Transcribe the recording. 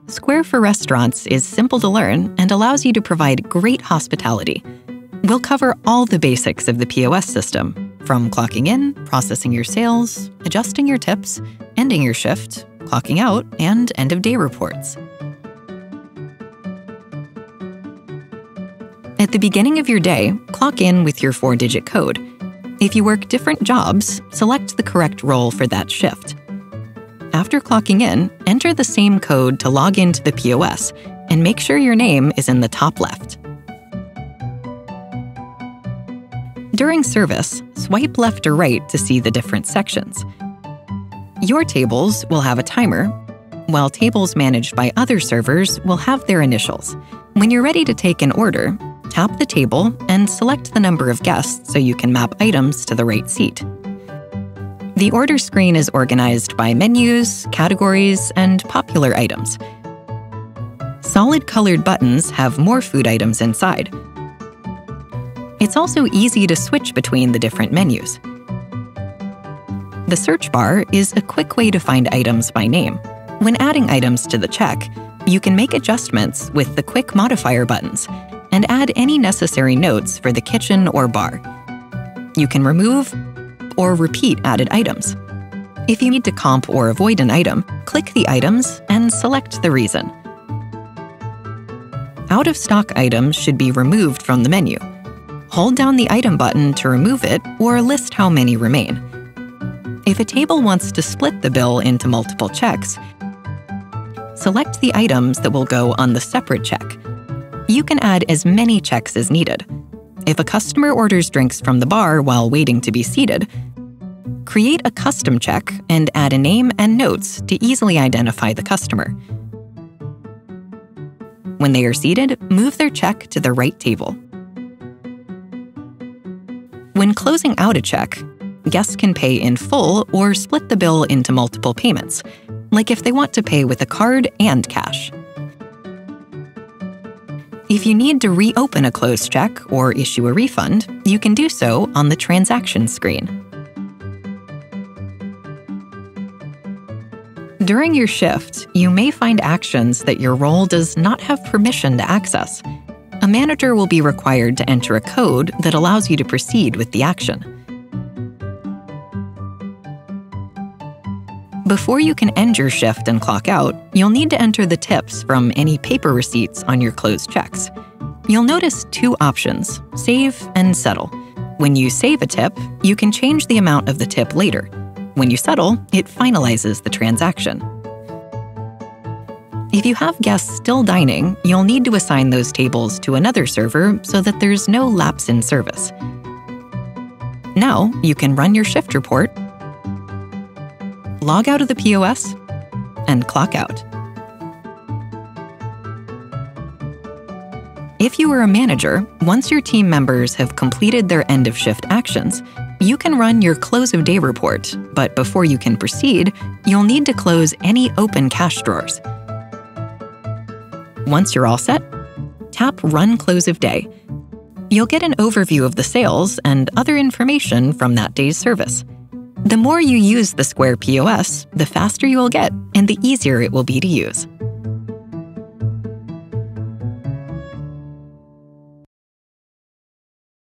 Square for Restaurants is simple to learn and allows you to provide great hospitality. We'll cover all the basics of the POS system, from clocking in, processing your sales, adjusting your tips, ending your shift, clocking out, and end-of-day reports. At the beginning of your day, clock in with your 4-digit code. If you work different jobs, select the correct role for that shift. After clocking in, enter the same code to log into the POS and make sure your name is in the top left. During service, swipe left or right to see the different sections. Your tables will have a timer, while tables managed by other servers will have their initials. When you're ready to take an order, tap the table and select the number of guests so you can map items to the right seat. The order screen is organized by menus, categories, and popular items. Solid colored buttons have more food items inside. It's also easy to switch between the different menus. The search bar is a quick way to find items by name. When adding items to the check, you can make adjustments with the quick modifier buttons and add any necessary notes for the kitchen or bar. You can remove or repeat added items. If you need to comp or avoid an item, click the items and select the reason. Out-of-stock items should be removed from the menu. Hold down the item button to remove it or list how many remain. If a table wants to split the bill into multiple checks, select the items that will go on the separate check. You can add as many checks as needed. If a customer orders drinks from the bar while waiting to be seated, create a custom check and add a name and notes to easily identify the customer. When they are seated, move their check to the right table. When closing out a check, guests can pay in full or split the bill into multiple payments, like if they want to pay with a card and cash. If you need to reopen a closed check or issue a refund, you can do so on the transaction screen. During your shift, you may find actions that your role does not have permission to access. A manager will be required to enter a code that allows you to proceed with the action. Before you can end your shift and clock out, you'll need to enter the tips from any paper receipts on your closed checks. You'll notice 2 options, save and settle. When you save a tip, you can change the amount of the tip later. When you settle, it finalizes the transaction. If you have guests still dining, you'll need to assign those tables to another server so that there's no lapse in service. Now, you can run your shift report, log out of the POS, and clock out. If you are a manager, once your team members have completed their end-of-shift actions, you can run your close-of-day report, but before you can proceed, you'll need to close any open cash drawers. Once you're all set, tap Run Close of Day. You'll get an overview of the sales and other information from that day's service. The more you use the Square POS, the faster you will get and the easier it will be to use.